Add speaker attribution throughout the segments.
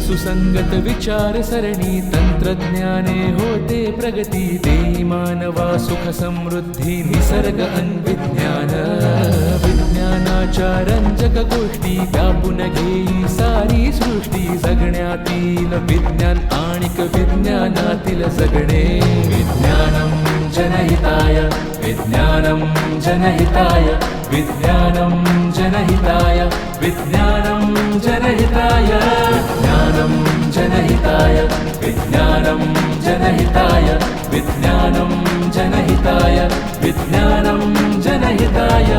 Speaker 1: सुसंगत विचार सरणी तंत्रज्ञाने होते प्रगती देई मानवा सुख समृद्धी निसर्ग विज्ञान विज्ञानाच्या रंजक गोष्टी व्यापून घेई सारी सृष्टी जगण्यातील विज्ञान आणिक विज्ञानातील जगणे विज्ञानम जनहिताय विज्ञानम जनहिताय विज्ञानम जनहिताय विज्ञानम जनहिताय विज्ञानम जनहिताय विज्ञानम जनहिताय विज्ञानम जनहिताय विज्ञानम जनहिताय।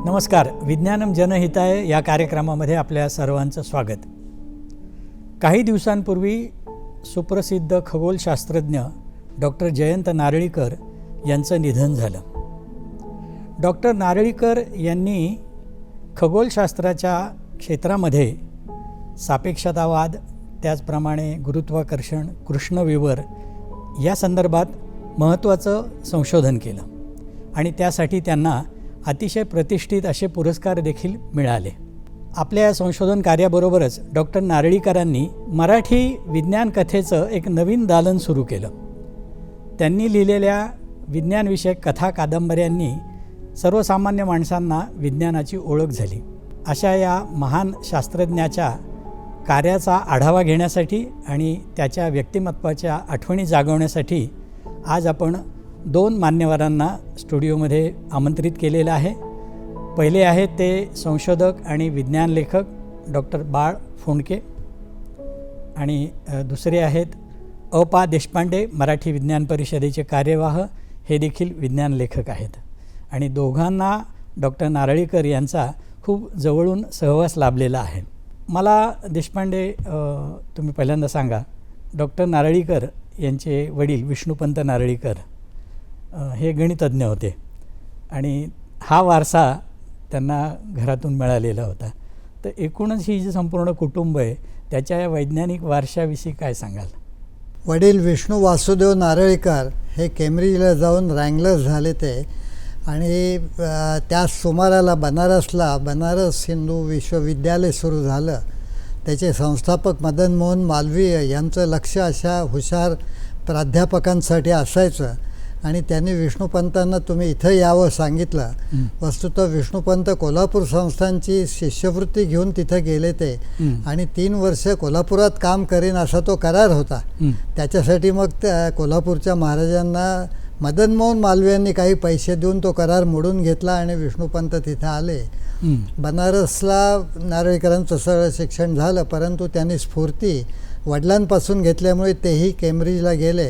Speaker 2: नमस्कार, विज्ञानम जनहिताय या कार्यक्रमामध्ये आपल्या सर्वांचं स्वागत। काही दिवसांपूर्वी सुप्रसिद्ध खगोलशास्त्रज्ञ डॉक्टर जयंत नारळीकर यांचं निधन झालं। डॉक्टर नारळीकर यांनी खगोलशास्त्राच्या क्षेत्रामध्ये सापेक्षतावाद, त्याचप्रमाणे गुरुत्वाकर्षण, कृष्णविवर या संदर्भात महत्त्वाचं संशोधन केलं आणि त्यासाठी त्यांना अतिशय प्रतिष्ठित असे पुरस्कार देखील मिळाले। आपल्या या संशोधन कार्याबरोबरच डॉक्टर नारळीकरांनी मराठी विज्ञान कथेचं एक नवीन दालन सुरू केलं। त्यांनी लिहिलेल्या विज्ञानविषयक कथा कादंबऱ्यांनी सर्वसामान्य माणसांना विज्ञानाची ओळख झाली। अशा या महान शास्त्रज्ञाच्या कार्याचा आढावा घेण्यासाठी आणि त्याच्या व्यक्तिमत्त्वाच्या आठवणी जागवण्यासाठी आज आपण दोन मान्यवरांना स्टुडिओमध्ये आमंत्रित केलेलं आहे। पहिले आहेत ते संशोधक आणि विज्ञान लेखक डॉक्टर बाळ फोंडके आणि दुसरे आहेत अ.पा. देशपांडे, मराठी विज्ञान परिषदेचे कार्यवाह, हे देखील विज्ञान लेखक आहेत आणि दोघांना डॉक्टर नारळीकर यांचा खूप जवळून सहवास लाभलेला आहे। मला देशपांडे तुम्ही पहिल्यांदा सांगा, डॉक्टर नारळीकर यांचे वडील विष्णुपंत नारळीकर हे गणितज्ञ होते आणि हा वारसा त्यांना घरातून मिळालेला होता। तर एकूणच ही जी संपूर्ण कुटुंब आहे त्याच्या या वैज्ञानिक वारशाविषयी काय सांगाल?
Speaker 3: वडील विष्णू वासुदेव नारळीकर हे केम्ब्रिजला जाऊन रँगलर झाले ते आणि त्याच सुमाराला बनारस हिंदू विश्वविद्यालय सुरू झालं। त्याचे संस्थापक मदन मोहन मालवीय यांचं लक्ष अशा हुशार प्राध्यापकांसाठी असायचं आणि त्यांनी विष्णुपंतांना तुम्ही इथं यावं सांगितलं। वस्तुतः विष्णुपंत कोल्हापूर संस्थांची शिष्यवृत्ती घेऊन तिथं गेले ते आणि 3 वर्ष कोल्हापुरात काम करीन असा तो करार होता। त्याच्यासाठी मग त्या कोल्हापूरच्या महाराजांना मदन मोहन मालवीय यांनी काही पैसे देऊन तो करार मोडून घेतला आणि विष्णुपंत तिथं आले। बनारसला नारळीकरांचं सगळं शिक्षण झालं, परंतु त्यांनी स्फूर्ती वडिलांपासून घेतल्यामुळे तेही केम्ब्रिजला गेले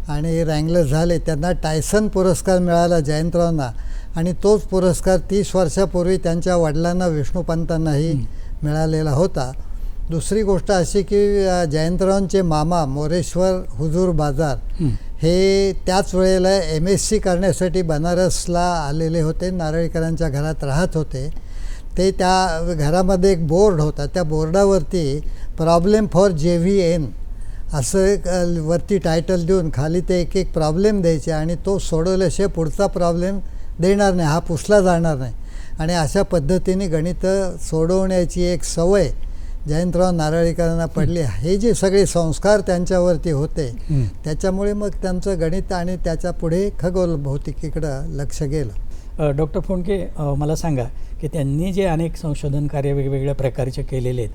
Speaker 3: आणि रँगलर झाले। त्यांना टायसन पुरस्कार मिळाला जयंतरावांना आणि तोच पुरस्कार 30 वर्षापूर्वी त्यांच्या वडिलांना विष्णुपंतांनाही मिळालेला होता। दुसरी गोष्ट अशी की जयंतरावांचे मामा मोरेश्वर हुजूर बाजार हे त्याच वेळेला MSc करण्यासाठी बनारसला आलेले होते, नारळीकरांच्या घरात राहत होते। ते त्या घरामध्ये एक बोर्ड होता, त्या बोर्डावरती प्रॉब्लेम फॉर JVN असं वरती टायटल देऊन खाली ते एक प्रॉब्लेम द्यायचे आणि तो सोडवल्याशिवाय पुढचा प्रॉब्लेम देणार नाही, हा पुसला जाणार नाही आणि अशा पद्धतीने गणित सोडवण्याची एक सवय जयंतराव नारळीकरांना पडली। हे जे सगळे संस्कार त्यांच्यावरती होते त्याच्यामुळे मग त्यांचं गणित आणि त्याच्या पुढे खगोल भौतिकीकडं लक्ष गेलं।
Speaker 2: डॉक्टर फोंडके, मला सांगा की त्यांनी जे अनेक संशोधन कार्य वेगवेगळ्या प्रकारचे केलेले आहेत,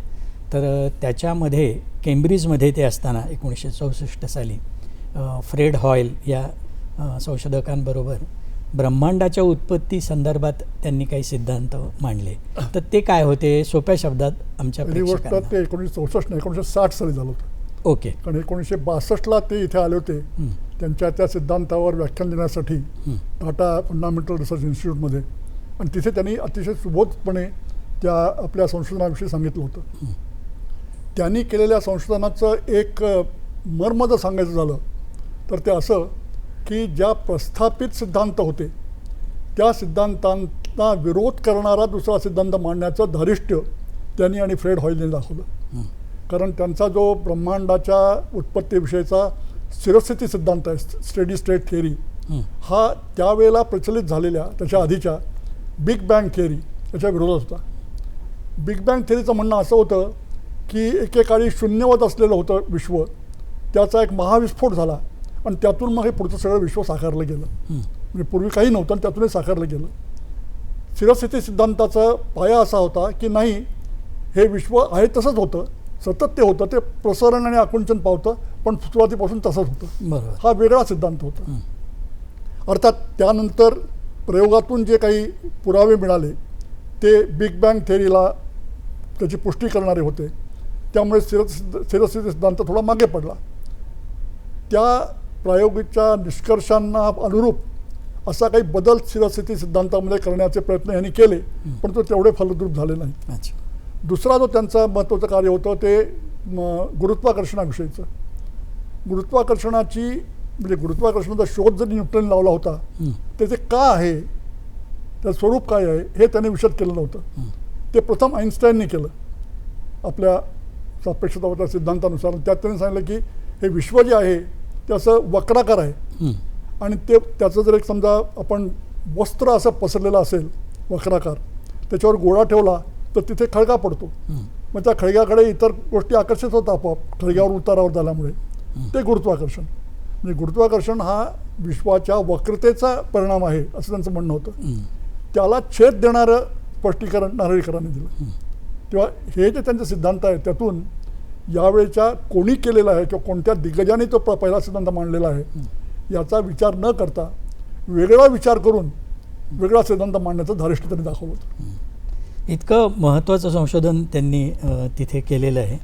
Speaker 2: तर त्याच्यामध्ये केम्ब्रिजमध्ये ते असताना 1964 साली फ्रेड हॉयल या संशोधकांबरोबर ब्रह्मांडाच्या उत्पत्ती संदर्भात त्यांनी काही सिद्धांत मांडले, तर ते काय होते सोप्या शब्दात आमच्या
Speaker 4: ते 1964 1960 साली झालं होतं।
Speaker 2: ओके.
Speaker 4: कारण 1962ला ते इथे आले होते त्यांच्या त्या सिद्धांतावर व्याख्यान देण्यासाठी टाटा फंडामेंटल रिसर्च इन्स्टिट्यूटमध्ये, आणि तिथे त्यांनी अतिशय सुबोधपणे त्या आपल्या संशोधनाविषयी सांगितलं होतं. त्यांनी केलेल्या संशोधनाचं एक मर्म जर सांगायचं झालं तर ते असं की ज्या प्रस्थापित सिद्धांत होते त्या सिद्धांतांना विरोध करणारा दुसरा सिद्धांत मांडण्याचं धारिष्ट्य त्यांनी आणि फ्रेड हॉयलने दाखवलं. कारण त्यांचा जो ब्रह्मांडाच्या उत्पत्तीविषयीचा स्थिरस्थिती सिद्धांत आहे, स्टेडी स्टेट थिअरी, हा त्यावेळेला प्रचलित झालेल्या त्याच्या आधीच्या बिग बँग थिअरी याच्या विरोधात होता. बिग बँग थिअरीचं म्हणणं असं होतं की एकेकाळी शून्यवत असलेलं होतं विश्व, त्याचा एक महाविस्फोट झाला आणि त्यातून मग हे पुढचं सगळं विश्व साकारलं गेलं. म्हणजे पूर्वी काही नव्हतं आणि त्यातून हे साकारलं गेलं. स्थिरस्थिती सिद्धांताचा पाया असा होता की नाही, हे विश्व आहे तसंच होतं, सतत ते होतं, ते प्रसरण आणि आकुंचन पावतं, पण सुरुवातीपासून तसंच होतं. हा वेगळा सिद्धांत होता. अर्थात त्यानंतर प्रयोगातून जे काही पुरावे मिळाले ते बिग बँग थिअरीला त्याची पुष्टी करणारे होते, त्यामुळे स्थिरस्थिती सिद्धांत थोडा मागे पडला. त्या प्रायोगिकच्या निष्कर्षांना अनुरूप असा काही बदल स्थिरस्थिती सिद्धांतामध्ये करण्याचे प्रयत्न यांनी केले, पण तो तेवढे फलद्रूप झाले नाही. दुसरा जो त्यांचा महत्त्वाचं कार्य होतं ते गुरुत्वाकर्षणाविषयीचं. गुरुत्वाकर्षणाची म्हणजे गुरुत्वाकर्षणाचा शोध जरी न्यूटन लावला होता, त्याचे का आहे, त्याचं स्वरूप काय आहे हे त्याने विशद केलं नव्हतं. ते प्रथम आईन्स्टाईनने केलं आपल्या सापेक्षतावादाच्या सिद्धांतानुसार. त्यात त्यांनी सांगितलं की हे विश्व जे आहे ते असं वक्राकार आहे आणि ते त्याचं जर एक समजा आपण वस्त्र असं पसरलेलं असेल वक्राकार, त्याच्यावर गोळा ठेवला तर तिथे खळगा पडतो. मग त्या खळग्याकडे इतर गोष्टी आकर्षित होतात आपोआप खळग्यावर उतारावर झाल्यामुळे. ते गुरुत्वाकर्षण. म्हणजे गुरुत्वाकर्षण हा विश्वाच्या वक्रतेचा परिणाम आहे असं त्यांचं म्हणणं होतं. त्याला छेद देणारं स्पष्टीकरण नारळीकरांनी दिलं. तेव्हा हे जे त्यांचे सिद्धांत आहेत त्यातून यावेळेच्या कोणी केलेला आहे किंवा कोणत्या दिग्गजांनी तो पहिला सिद्धांत मांडलेला आहे याचा विचार न करता वेगळा विचार करून वेगळा सिद्धांत मांडण्याचं धारिष्ट्य त्यांनी दाखवलं होतं.
Speaker 2: इतकं महत्त्वाचं संशोधन त्यांनी तिथे केलेलं आहे.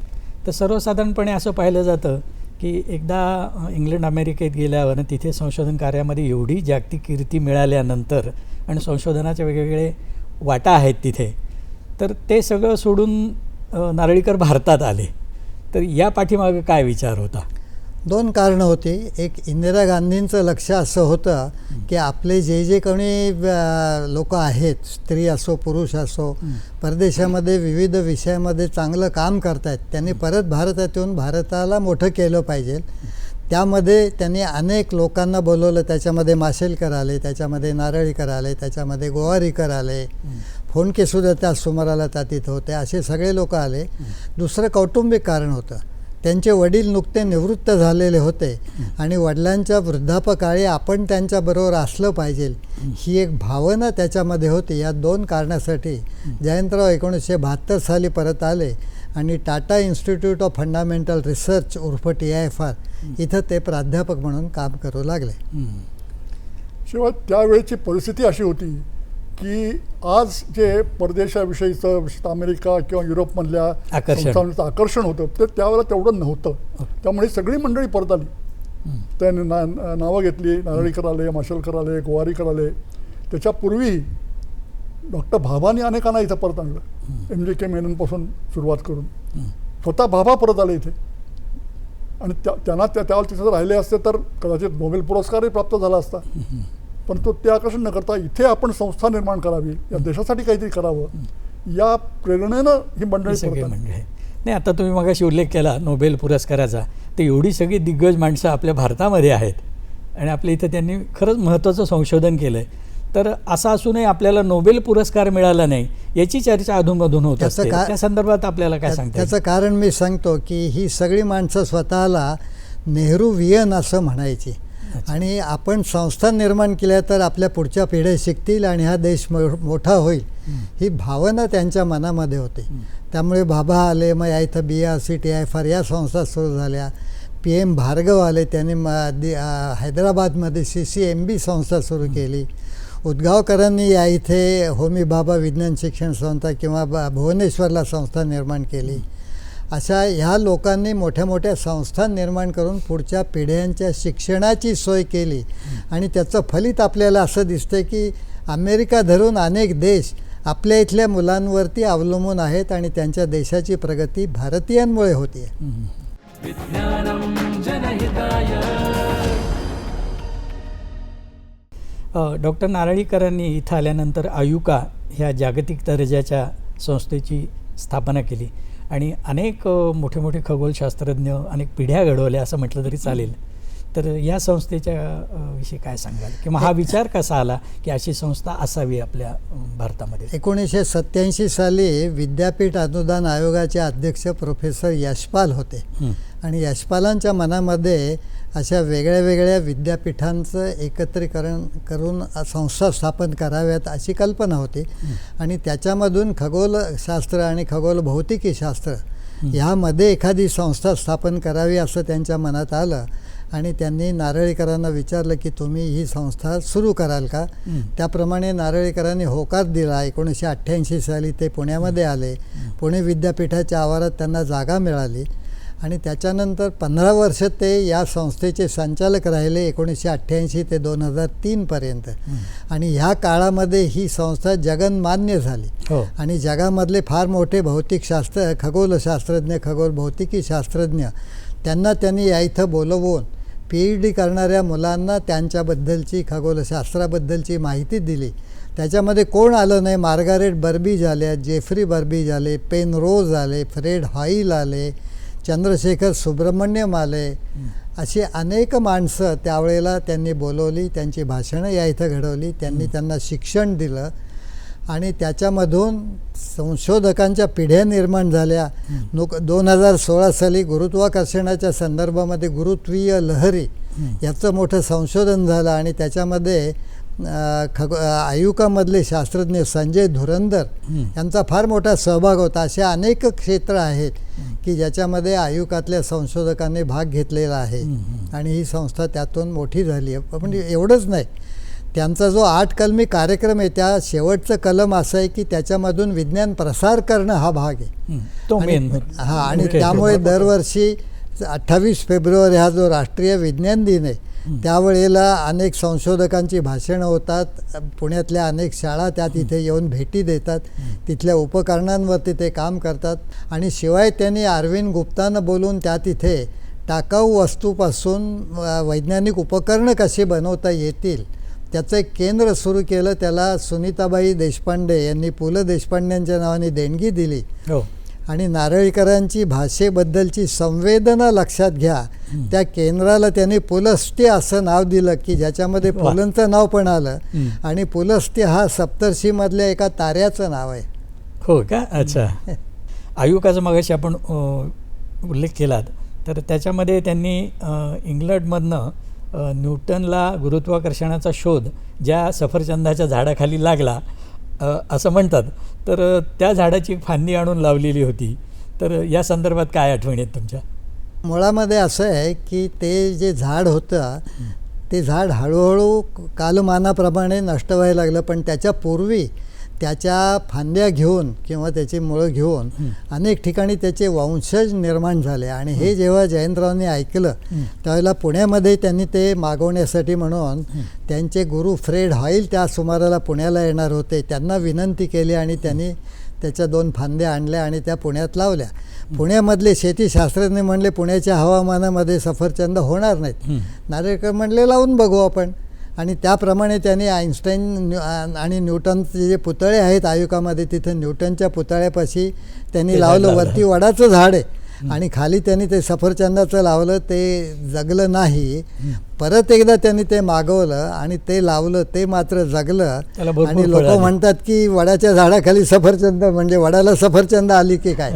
Speaker 2: तर सर्वसाधारणपणे असं पाहिलं जातं की एकदा इंग्लंड अमेरिकेत गेल्यावर तिथे संशोधन कार्यामध्ये एवढी जागतिक कीर्ती मिळाल्यानंतर आणि संशोधनाचे वेगवेगळे वाटा आहेत तिथे, तर ते सगळं सोडून नारळीकर भारतात आले. तर या पाठीमागे काय विचार होता?
Speaker 3: दोन कारणं होती. एक, इंदिरा गांधींचं लक्ष असं होतं की आपले जे कोणी लोक आहेत, स्त्री असो पुरुष असो, परदेशामध्ये विविध विषयामध्ये चांगलं काम करतायत, त्यांनी परत भारतात येऊन भारताला मोठं केलं पाहिजे. त्यामध्ये त्यांनी अनेक लोकांना बोलवलं. त्याच्यामध्ये माशेलकर आले, त्याच्यामध्ये नारळीकर आले, त्याच्यामध्ये गोवारीकर आले, फोंडकेसुद्धा त्या सुमाराला त्या तिथं होते. असे सगळे लोक आले. दुसरं कौटुंबिक कारण होतं. त्यांचे वडील नुकते निवृत्त झालेले होते आणि वडिलांच्या वृद्धापकाळी आपण त्यांच्याबरोबर असलं पाहिजे ही एक भावना त्याच्यामध्ये होती. या दोन कारणासाठी जयंतराव 1972 साली परत आले आणि Tata institute of fundamental research उर्फ TIFR इथं ते प्राध्यापक म्हणून काम करू लागले.
Speaker 4: शिवाय त्यावेळेची परिस्थिती अशी होती की आज जे परदेशाविषयीचं अमेरिका किंवा युरोपमधल्या संस्थांचं आकर्षण होतं ते त्यावेळेला तेवढं नव्हतं. त्यामुळे सगळी मंडळी परत आली. त्यांनी नावं घेतली. नारळीकर आले, माशेलकर आले, गोवारीकर आले. त्याच्यापूर्वी डॉक्टर भाभानी अनेकांना इथं परत आणलं. MGK मेननपासून सुरुवात करून स्वतः भाभा परत आले इथे. आणि त्यांना त्यावेळेला तिथे राहिले असते तर कदाचित नोबेल पुरस्कारही प्राप्त झाला असता. परंतु ते आकर्षण न करता इथे आपण संस्था निर्माण करावी, या देशासाठी काहीतरी करावं, या प्रेरणेनं ही मंडळी
Speaker 2: सगळी मंडळी. नाही, आता तुम्ही मगाशी उल्लेख केला नोबेल पुरस्काराचा, तर एवढी सगळी दिग्गज माणसं आपल्या भारतामध्ये आहेत आणि आपल्या इथं त्यांनी खरंच महत्त्वाचं संशोधन केलं आहे. तर असं असूनही आपल्याला नोबेल पुरस्कार मिळाला नाही याची चर्चा अधूनमधून होत असते. त्या संदर्भात आपल्याला काय सांगता?
Speaker 3: त्याचं कारण मी सांगतो की ही सगळी माणसं स्वतःला नेहरूवियन असं म्हणायची आणि आपण संस्था निर्माण केल्या तर आपल्या पुढच्या पिढ्या शिकतील आणि हा देश मोठा होईल ही भावना त्यांच्या मनामध्ये होती. त्यामुळे भाभा आले, मग या इथं BRC TIFR या संस्था सुरू झाल्या. PM भार्गव आले, त्यांनी हैदराबादमध्ये CCMB संस्था सुरू केली. उद्गावकरांनी या इथे होमी भाभा विज्ञान शिक्षण संस्था किंवा भुवनेश्वरला संस्था निर्माण केली. अशा ह्या लोकांनी मोठ्या मोठ्या संस्था निर्माण करून पुढच्या पिढ्यांच्या शिक्षणाची सोय केली आणि त्याचं फलित आपल्याला असं दिसतं की अमेरिका धरून अनेक देश आपल्या इथल्या मुलांवरती अवलंबून आहेत आणि त्यांच्या देशाची प्रगती भारतीयांमुळे होती आहे.
Speaker 1: विज्ञानं जनहिताय.
Speaker 2: डॉक्टर नारळीकरांनी इथं आल्यानंतर आयुका ह्या जागतिक दर्जाच्या संस्थेची स्थापना केली आणि अनेक मोठे मोठे खगोलशास्त्रज्ञ अनेक पिढ्या घडवल्या असं म्हटलं तरी चालेल. तर या संस्थेच्या विषयी काय सांगाल किंवा हा विचार कसा आला की अशी संस्था असावी आपल्या भारतामध्ये?
Speaker 3: 1987 साली विद्यापीठ अनुदान आयोगाचे अध्यक्ष प्रोफेसर यशपाल होते आणि यशपालांच्या मनामध्ये अशा वेगळ्या वेगळ्या विद्यापीठांचं एकत्रीकरण करून संस्था स्थापन कराव्यात अशी कल्पना होती आणि त्याच्यामधून खगोलशास्त्र आणि खगोल भौतिकीशास्त्र ह्यामध्ये एखादी संस्था स्थापन करावी असं त्यांच्या मनात आलं आणि त्यांनी नारळीकरांना विचारलं की तुम्ही ही संस्था सुरू कराल का? त्याप्रमाणे नारळीकरांनी होकार दिला. 1988 साली ते पुण्यामध्ये आले. पुणे विद्यापीठाच्या आवारात त्यांना जागा मिळाली आणि त्याच्यानंतर 15 वर्ष ते या संस्थेचे संचालक राहिले 1988 ते 2003 पर्यंत आणि ह्या काळामध्ये ही संस्था जगन्मान्य झाली आणि जगामधले फार मोठे भौतिकशास्त्र खगोलशास्त्रज्ञ खगोल भौतिकी शास्त्रज्ञ त्यांनी या इथं बोलवून PhD करणाऱ्या मुलांना त्यांच्याबद्दलची खगोलशास्त्राबद्दलची माहिती दिली. त्याच्यामध्ये कोण आलं नाही? मार्गारेट बर्बीज आल्या, जेफ्री बर्बीज आले, पेनरोज आले, फ्रेड हॉईल आले, चंद्रशेखर सुब्रमण्यम आले, अशी अनेक माणसं त्यावेळेला त्यांनी बोलवली. त्यांची भाषणं या इथं घडवली. त्यांनी त्यांना शिक्षण दिलं आणि त्याच्यामधून संशोधकांच्या पिढ्या निर्माण झाल्या. 2016 साली गुरुत्वाकर्षणाच्या संदर्भामध्ये गुरुत्वीय लहरी याचं मोठं संशोधन झालं आणि त्याच्यामध्ये आयुकामधले शास्त्रज्ञ संजय धुरंधर यांचा फार मोठा सहभाग होता. असे अनेक क्षेत्र आहेत की ज्याच्यामध्ये आयुकातल्या संशोधकांनी भाग घेतलेला आहे आणि ही संस्था त्यातून मोठी झाली आहे. पण एवढंच नाही, त्यांचा जो 8 कलमी कार्यक्रम आहे त्या शेवटचं कलम असं आहे की त्याच्यामधून विज्ञान प्रसार करणं हा भाग आहे. आणि त्यामुळे दरवर्षी 28 फेब्रुवारी हा जो राष्ट्रीय विज्ञान दिन आहे त्यावेळेला अनेक संशोधकांची भाषणं होतात. पुण्यातल्या अनेक शाळा त्या तिथे येऊन भेटी देतात, तिथल्या उपकरणांवरती ते काम करतात आणि शिवाय त्यांनी अरविंद गुप्तांना बोलून त्या तिथे टाकाऊ वस्तूपासून वैज्ञानिक उपकरणं कशी बनवता येतील त्याचं एक केंद्र सुरू केलं. त्याला सुनीताबाई देशपांडे यांनी पु ल देशपांड्यांच्या नावाने देणगी दिली आणि नारळीकरांची भाषेबद्दलची संवेदना लक्षात घ्या त्या केंद्राला त्यांनी पुलस्त्य असं नाव दिलं की ज्याच्यामध्ये पुलंचं नाव पण आलं आणि पुलस्त्य हा सप्तर्षीमधल्या एका ताऱ्याचं नाव आहे.
Speaker 2: हो का? अच्छा. आयुकाचा मगाशी आपण उल्लेख केलात तर त्याच्यामध्ये त्यांनी इंग्लंडमधनं न्यूटनला गुरुत्वाकर्षणाचा शोध ज्या सफरचंदाच्या झाडाखाली लागला असं म्हणतात, तर त्या झाडाची फांदी आणून लावलेली होती. तर या संदर्भात काय आठवणी आहेत तुमच्या?
Speaker 3: मुळामध्ये असं आहे की ते जे झाड होतं ते झाड हळूहळू कालमानाप्रमाणे नष्ट व्हायला लागलं, पण त्याच्यापूर्वी त्याच्या फांद्या घेऊन किंवा त्याची मुळं घेऊन अनेक ठिकाणी त्याचे वंशज निर्माण झाले आणि हे जेव्हा जयंतरावांनी ऐकलं त्यावेळेला पुण्यामध्ये त्यांनी ते मागवण्यासाठी म्हणून त्यांचे गुरु फ्रेड हॉईल त्या सुमाराला पुण्याला येणार होते. त्यांना विनंती केली आणि त्यांनी त्याच्या 2 फांद्या आणल्या आणि त्या पुण्यात लावल्या. पुण्यामधले शेतीशास्त्रज्ञ म्हणले पुण्याच्या हवामानामध्ये सफरचंद होणार नाहीत. नारळीकर म्हणले लावून बघू आपण आणि त्याप्रमाणे त्यांनी आईन्स्टाईन आणि न्यूटनचे जे पुतळे आहेत आयुकामध्ये तिथं न्यूटनच्या पुतळ्यापाशी त्यांनी लावलं. वरती वडाचं झाड आहे आणि खाली त्यांनी ते सफरचंदाचं लावलं, ते जगलं नाही. परत एकदा त्यांनी ते मागवलं आणि ते लावलं, ते मात्र जगलं. आणि लोक म्हणतात की वडाच्या झाडाखाली सफरचंद म्हणजे वडाला सफरचंद आली की काय,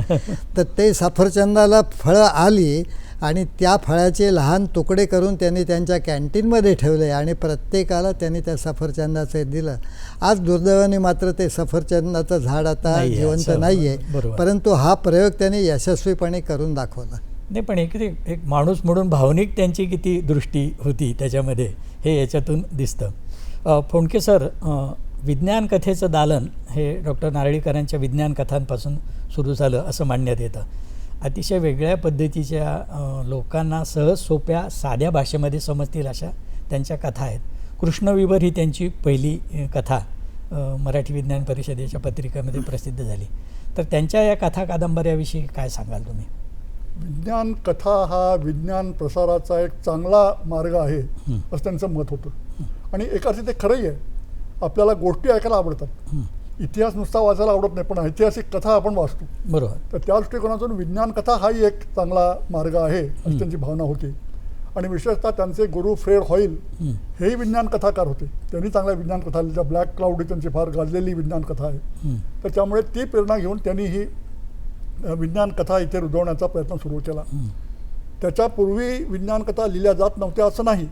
Speaker 3: तर ते सफरचंदाला फळं आली आणि त्या फळाचे लहान तुकडे करून त्यांनी त्यांच्या कॅन्टीनमध्ये ठेवले आणि प्रत्येकाला त्यांनी त्या सफरचंदाचं दिलं. आज दुर्दैवाने मात्र ते सफरचंदाचं झाड आता जिवंत नाही आहे, परंतु हा प्रयोग त्यांनी यशस्वीपणे करून दाखवला.
Speaker 2: नाही, पण एक माणूस म्हणून भावनिक त्यांची किती दृष्टी होती त्याच्यामध्ये हे याच्यातून दिसतं. फोंडके सर, विज्ञान कथेचं दालन हे डॉक्टर नारळीकरांच्या विज्ञान कथांपासून सुरू झालं असं मानण्यात येतं अतिशय वेगळ्या पद्धतीच्या लोकांना सहज सोप्या साध्या भाषेमध्ये समजतील अशा त्यांच्या कथा आहेत. कृष्णविवर ही त्यांची पहिली कथा मराठी विज्ञान परिषदेच्या पत्रिकेमध्ये प्रसिद्ध झाली. तर त्यांच्या या कथा कादंबऱ्याविषयी काय सांगाल तुम्ही?
Speaker 4: विज्ञान कथा हा विज्ञान प्रसाराचा एक चांगला मार्ग आहे असं त्यांचं मत होतं. आणि एका अर्थी ते खरंही आहे. आपल्याला गोष्टी ऐकायला आवडतात, इतिहास नुसता वाचायला आवडत नाही, पण ऐतिहासिक कथा आपण वाचतो.
Speaker 2: बरोबर.
Speaker 4: तर त्या दृष्टिकोनातून विज्ञान कथा हाही एक चांगला मार्ग आहे अशी त्यांची भावना होती. आणि विशेषतः त्यांचे गुरु फ्रेड हॉईल हेही विज्ञान कथाकार होते. त्यांनी चांगल्या विज्ञान कथा लिहिल्या. ब्लॅक क्लाउड ही त्यांची फार गाजलेली विज्ञान कथा आहे. तर त्यामुळे ती प्रेरणा घेऊन त्यांनी ही विज्ञान कथा इथे रुजवण्याचा प्रयत्न सुरू केला. त्याच्यापूर्वी विज्ञान कथा लिहिल्या जात नव्हत्या असं नाही,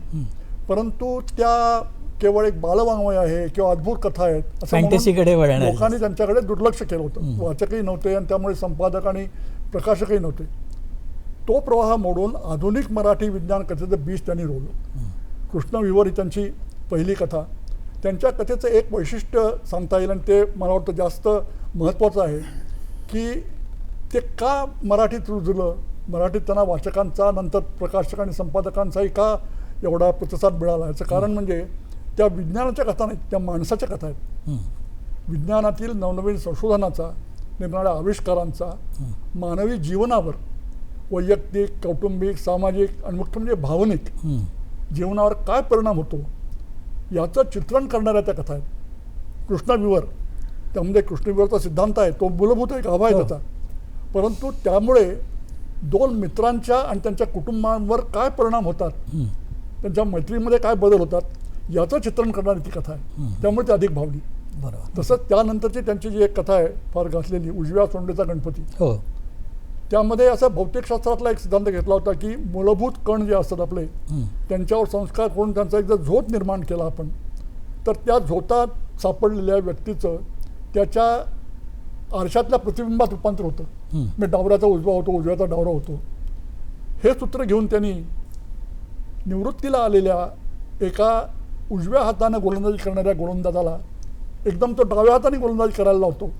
Speaker 4: परंतु त्या केवळ एक बालवाङ्मय आहे किंवा अद्भुत कथा आहेत असं
Speaker 2: फॅन्टसीकडे
Speaker 4: म्हणून
Speaker 2: वळणाऱ्या.
Speaker 4: लोकांनी त्यांच्याकडे दुर्लक्ष केलं होतं. वाचकही नव्हते आणि त्यामुळे संपादक आणि प्रकाशकही नव्हते. तो प्रवाह मोडून आधुनिक मराठी विज्ञान कथेचं बीज त्यांनी रोवलं. कृष्णविवर ही त्यांची पहिली कथा. त्यांच्या कथेचं एक वैशिष्ट्य सांगता येईल आणि ते मला वाटतं जास्त महत्त्वाचं आहे की ते का मराठीत रुजलं, मराठीत त्यांना वाचकांचा नंतर प्रकाशक आणि संपादकांचाही का एवढा प्रतिसाद मिळाला. याचं कारण म्हणजे त्या विज्ञानाच्या कथा नाहीत, त्या माणसाच्या कथा आहेत. विज्ञानातील नवनवीन संशोधनाचा, निरनिराळ्या आविष्कारांचा मानवी जीवनावर, वैयक्तिक, कौटुंबिक, सामाजिक आणि मुख्य म्हणजे भावनिक जीवनावर काय परिणाम होतो याचं चित्रण करणाऱ्या त्या कथा आहेत. कृष्णविवर त्यामध्ये कृष्णविवरचा सिद्धांत आहे, तो मूलभूत एक गाभा आहे त्याचा, परंतु त्यामुळे दोन मित्रांच्या आणि त्यांच्या कुटुंबांवर काय परिणाम होतात, त्यांच्या मैत्रीमध्ये काय बदल होतात याचं चित्रण करणारी ती कथा आहे. त्यामुळे ती अधिक भावली.
Speaker 2: बरोबर.
Speaker 4: तसंच त्यानंतरची त्यांची जी एक कथा आहे फार गाजलेली, उजव्या सोंडेचा गणपती,
Speaker 2: हो,
Speaker 4: त्यामध्ये असा भौतिकशास्त्रातला एक सिद्धांत घेतला होता की मूलभूत कण जे असतात आपले त्यांच्यावर संस्कार करून त्यांचा एक जर झोत निर्माण केला आपण, तर त्या झोतात सापडलेल्या व्यक्तीचं त्याच्या आरशातल्या प्रतिबिंबात रूपांतर होतं. म्हणजे डावऱ्याचा उजवा होतो, उजव्याचा डावरा होतो. हे सूत्र घेऊन त्यांनी निवृत्तीला आलेल्या एका उजव्या हाताने गोलंदाजी करणाऱ्या गोलंदाजाला एकदम तो डाव्या हाताने गोलंदाजी करायला लावतो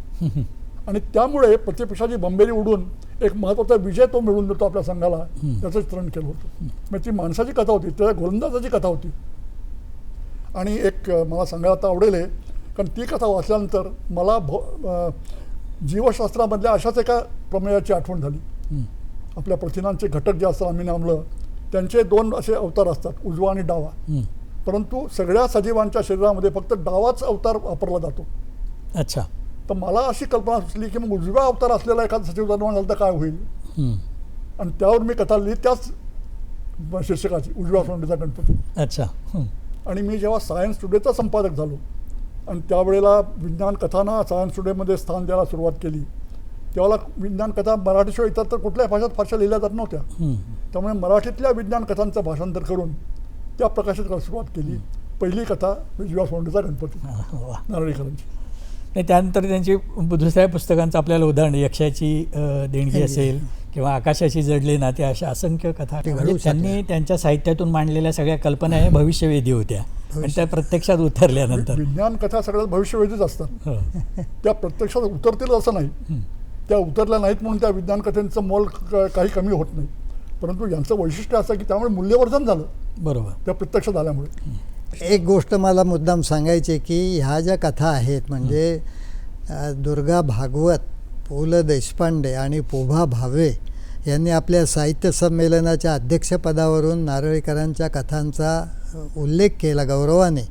Speaker 4: आणि त्यामुळे प्रतिपक्षाची बंबेरी उडून एक महत्त्वाचा विजय तो मिळवून देतो आपल्या संघाला, त्याचं चित्रण केलं होतं. म्हणजे ती माणसाची कथा होती, त्या गोलंदाजाची कथा होती. आणि एक मला सांगायला आता आवडेल आहे, कारण ती कथा वाचल्यानंतर मला जीवशास्त्रामधल्या अशाच एका प्रमेयाची आठवण झाली. आपल्या प्रथिनांचे घटक जे असतात अमीनो आम्ल, त्यांचे दोन असे अवतार असतात, उजवा आणि डावा. परंतु सगळ्या सजीवांच्या शरीरामध्ये फक्त डावाच अवतार वापरला जातो.
Speaker 2: अच्छा.
Speaker 4: तर मला अशी कल्पना सुचली की मग उजव्या अवतार असलेला एखादा सजीव निर्माण झाला तर काय होईल. आणि त्यावर मी कथा लिहिली त्याच शीर्षकाची, उजव्या सोंडेचा गणपती.
Speaker 2: अच्छा.
Speaker 4: आणि मी जेव्हा सायन्स टुडेचा संपादक झालो आणि त्यावेळेला विज्ञान कथांना सायन्स टुडेमध्ये स्थान द्यायला सुरुवात केली, त्यावेळेला विज्ञान कथा मराठीशिवाय इतर तर कुठल्याही भाषेत फारशा लिहिल्या जात नव्हत्या. त्यामुळे मराठीतल्या विज्ञान कथांचं भाषांतर करून त्या प्रकाशित करायला सुरुवात केली. पहिली कथा उजव्या सोंडेचा गणपती नारळीकरांची.
Speaker 2: नाही, त्यानंतर त्यांची दुसऱ्या पुस्तकांचं आपल्याला उदाहरण, यक्षाची देणगी असेल किंवा आकाशाशी जडले नाते, अशा असंख्य कथा. म्हणजे त्यांनी त्यांच्या साहित्यातून मांडलेल्या सगळ्या कल्पना ह्या भविष्यवेधी होत्या आणि त्या प्रत्यक्षात उतरल्यानंतर.
Speaker 4: विज्ञान कथा सगळ्यात भविष्यवेधीच असतात. त्या प्रत्यक्षात उतरतील असं नाही, त्या उतरल्या नाहीत म्हणून त्या विज्ञान कथेचं मोल काही कमी होत नाही. परंतु यांचं वैशिष्ट्य असं की त्यामुळे मूल्यवर्धन झालं. बरोबर. त्या प्रत्यक्ष झाल्यामुळे.
Speaker 3: एक गोष्ट मला मुद्दाम सांगायची की ह्या ज्या कथा आहेत म्हणजे दुर्गा भागवत, पु ल देशपांडे आणि पोभा भावे यांनी आपल्या साहित्य संमेलनाच्या अध्यक्षपदावरून नारळीकरांच्या कथांचा उल्लेख केला गौरवाने.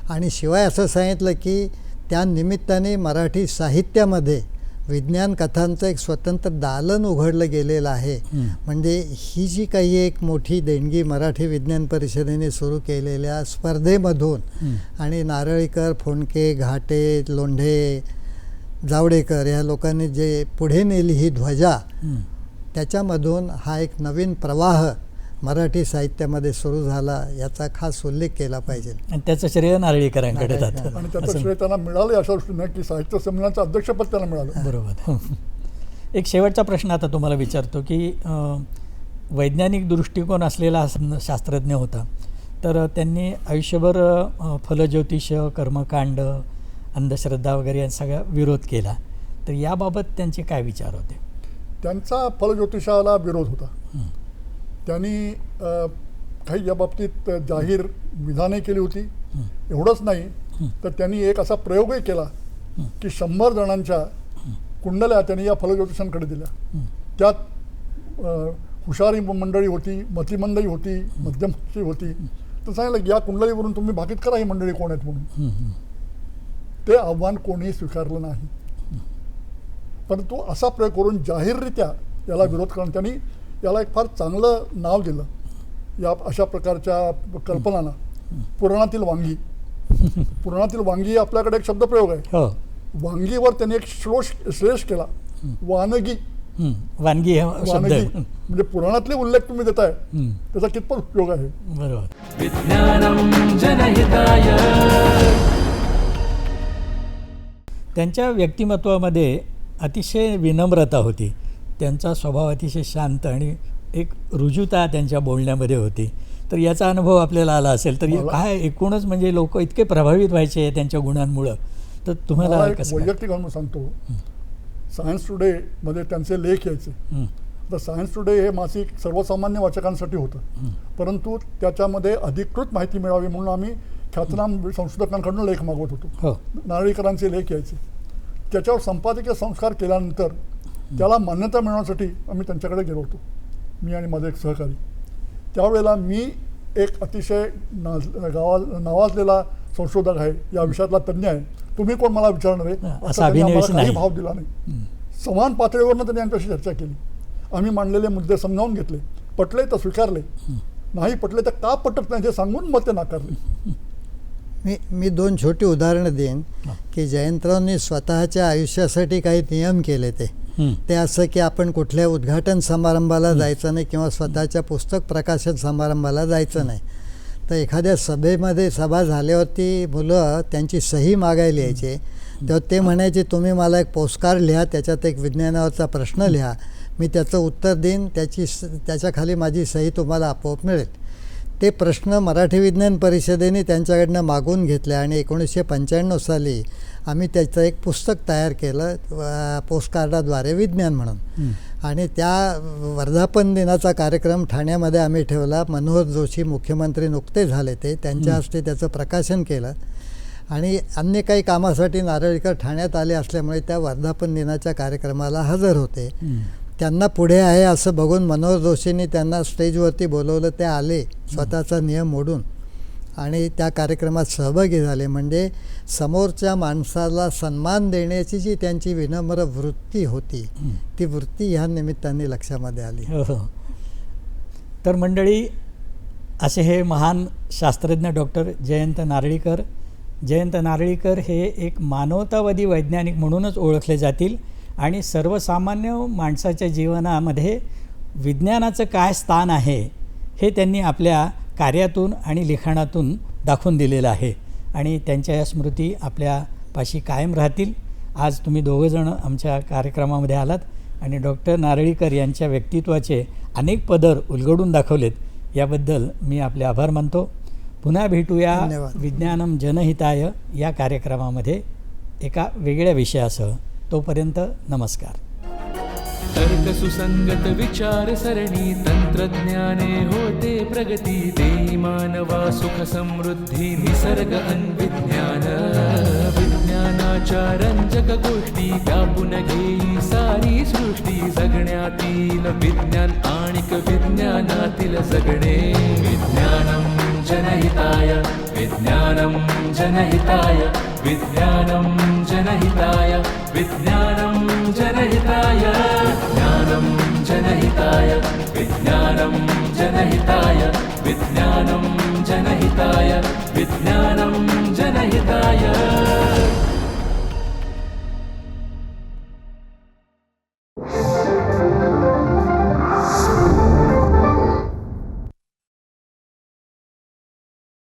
Speaker 3: आणि शिवाय असं सांगितलं की त्या निमित्ताने मराठी साहित्यामध्ये विज्ञान कथांचं एक स्वतंत्र दालन उघडलं गेलेलं आहे. म्हणजे ही जी काही एक मोठी देणगी मराठी विज्ञान परिषदेने सुरू केलेल्या स्पर्धेमधून आणि नारळीकर, फोंडके, घाटे, लोंढे, जावडेकर या लोकांनी जे पुढे नेली ही ध्वजा, त्याच्यामधून हा एक नवीन प्रवाह मराठी साहित्यामध्ये सुरू झाला, याचा खास उल्लेख केला पाहिजे.
Speaker 2: आणि त्याचं श्रेय नारळीकरांकडे जातं.
Speaker 4: आणि त्याचं श्रेय त्यांना मिळालं अशा दृष्टीने की साहित्य संमेलनाचं अध्यक्षपद त्यांना मिळालं.
Speaker 2: बरोबर. एक शेवटचा प्रश्न आता तुम्हाला विचारतो की वैज्ञानिक दृष्टिकोन असलेला शास्त्रज्ञ होता, तर त्यांनी आयुष्यभर फलज्योतिष, कर्मकांड, अंधश्रद्धा वगैरे यांचा सगळा विरोध केला. तर याबाबत त्यांचे काय विचार होते?
Speaker 4: त्यांचा फलज्योतिषाला विरोध होता. त्यांनी काही या बाबतीत जाहीर विधाने केली होती. एवढंच नाही तर त्यांनी एक असा प्रयोगही केला की 100 जणांच्या कुंडल्या त्यांनी या फलज्योतिषांकडे दिल्या. त्यात हुशारी मंडळी होती, मतिमंदही होती, मध्यमची होती. तर सांगितलं या कुंडलीवरून तुम्ही भाकीत करा ही मंडळी कोण आहेत म्हणून. ते आव्हान कोणीही स्वीकारलं नाही. परंतु असा प्रयोग करून जाहीररित्या याला विरोध करून त्यांनी याला एक फार चांगलं नाव दिलं या अशा प्रकारच्या कल्पनांना. पुराणातील वांगी. पुराणातील वांगी आपल्याकडे एक शब्दप्रयोग आहे. वांगीवर त्यांनी एक श्लेष केला, वानगी.
Speaker 2: वानगी
Speaker 4: वानगी म्हणजे पुराणातले उल्लेख तुम्ही देताय त्याचा कितपत उपयोग आहे.
Speaker 2: बरोबर.
Speaker 1: विज्ञानम जनहिताय.
Speaker 2: त्यांच्या व्यक्तिमत्वामध्ये अतिशय विनम्रता होती. त्यांचा स्वभाव अतिशय शांत आणि एक रुजुता त्यांच्या बोलण्यामध्ये होती. तर याचा अनुभव आपल्याला आला असेल तर काय एकूणच म्हणजे लोक इतके प्रभावित व्हायचे त्यांच्या गुणांमुळं. तर तुम्हाला कसं
Speaker 4: वैयक्तिक अनुभव सांगतो. सायन्स टुडे मध्ये त्यांचे लेख यायचे. तर सायन्स टुडे हे मासिक सर्वसामान्य वाचकांसाठी होतं. परंतु त्याच्यामध्ये अधिकृत माहिती मिळावी म्हणून आम्ही ख्यातनाम संशोधकांकडून लेख मागवत होतो. नारळीकरांचे लेख यायचे. त्याच्यावर संपादकीय संस्कार केल्यानंतर त्याला मान्यता मिळवण्यासाठी आम्ही त्यांच्याकडे गेलो होतो, मी आणि माझे एक सहकारी. त्यावेळेला मी एक अतिशय नावाजलेला संशोधक आहे, या विषयातला तज्ज्ञ आहे, तुम्ही कोण मला विचारणार आहे असा काही भाव दिला नाही. समान पातळीवरनं त्यांनी आमच्याशी चर्चा केली. आम्ही मांडलेले मुद्दे समजावून घेतले. पटले तर स्वीकारले, नाही पटले तर का पटत नाही हे सांगून मग ते नाकारले.
Speaker 3: मी 2 छोटी उदाहरणं देईन की जयंतरावांनी स्वतःच्या आयुष्यासाठी काही नियम केले. ते असं की आपण कुठल्या उद्घाटन समारंभाला जायचं नाही किंवा स्वतःच्या पुस्तक प्रकाशन समारंभाला जायचं नाही. तर एखाद्या सभेमध्ये सभा झाल्यावरती मुलं त्यांची सही मागायला यायचे. तेव्हा ते म्हणायचे तुम्ही मला एक पोस्टकार्ड लिहा, त्याच्यात एक विज्ञानावरचा प्रश्न लिहा, मी त्याचं उत्तर देईन, त्याच्याखाली माझी सही तुम्हाला आपोआप मिळेल. ते प्रश्न मराठी विज्ञान परिषदेने त्यांच्याकडनं मागून घेतले आणि 1995 साली आम्ही त्याचं एक पुस्तक तयार केलं पोस्टकार्डाद्वारे विज्ञान म्हणून. आणि त्या वर्धापन दिनाचा कार्यक्रम ठाण्यामध्ये आम्ही ठेवला. मनोहर जोशी मुख्यमंत्री नुकते झाले ते, त्यांच्या हस्ते त्याचं प्रकाशन केलं. आणि अन्य काही कामासाठी नारळीकर ठाण्यात आले असल्यामुळे त्या वर्धापन दिनाच्या कार्यक्रमाला हजर होते. त्यांना पुढे आहे असं बघून मनोहर जोशींनी त्यांना स्टेजवरती बोलवलं. ते आले स्वतःचा नियम मोडून आणि त्या कार्यक्रमात सहभागी झाले. म्हणजे समोरच्या माणसाला सन्मान देण्याची जी त्यांची विनम्र वृत्ती होती ती वृत्ती ह्या निमित्ताने लक्षामध्ये आली.
Speaker 2: तर मंडळी, असे हे महान शास्त्रज्ञ डॉक्टर जयंत नारळीकर. जयंत नारळीकर हे एक मानवतावादी वैज्ञानिक म्हणूनच ओळखले जातील आणि सर्वसामान्य माणसाच्या जीवनामध्ये विज्ञानाचं काय स्थान आहे हे त्यांनी आपल्या कार्यातून आणि लिखाणातून दाखवून दिलेलं आहे आणि त्यांच्या या स्मृती आपल्यापाशी कायम राहतील. आज तुम्ही दोघंजणं आमच्या कार्यक्रमामध्ये आलात आणि डॉक्टर नारळीकर यांच्या व्यक्तित्वाचे अनेक पदर उलगडून दाखवलेत. याबद्दल मी आपले आभार मानतो. पुन्हा भेटूया विज्ञानम जनहिताय या कार्यक्रमामध्ये एका वेगळ्या विषयासह. तोपर्यंत नमस्कार.
Speaker 1: तर्क सुसंगत विचार सरणी तंत्रज्ञाने होते प्रगती. देई मानवा सुख समृद्धी निसर्ग अन्विज्ञान. विज्ञानाच्या रंजक गोष्टी व्यापून घेई सारी सृष्टी. जगण्यातील विज्ञान आणिक विज्ञानातील जगणे. विज्ञानम जनहिताय. विज्ञानम जनहिताय. विज्ञानम जनहिताय. विज्ञानम जनहिताय. विज्ञानम जनहिताय. विज्ञानम जनहिताय. विज्ञानम जनहिताय. विज्ञानम जनहिताय.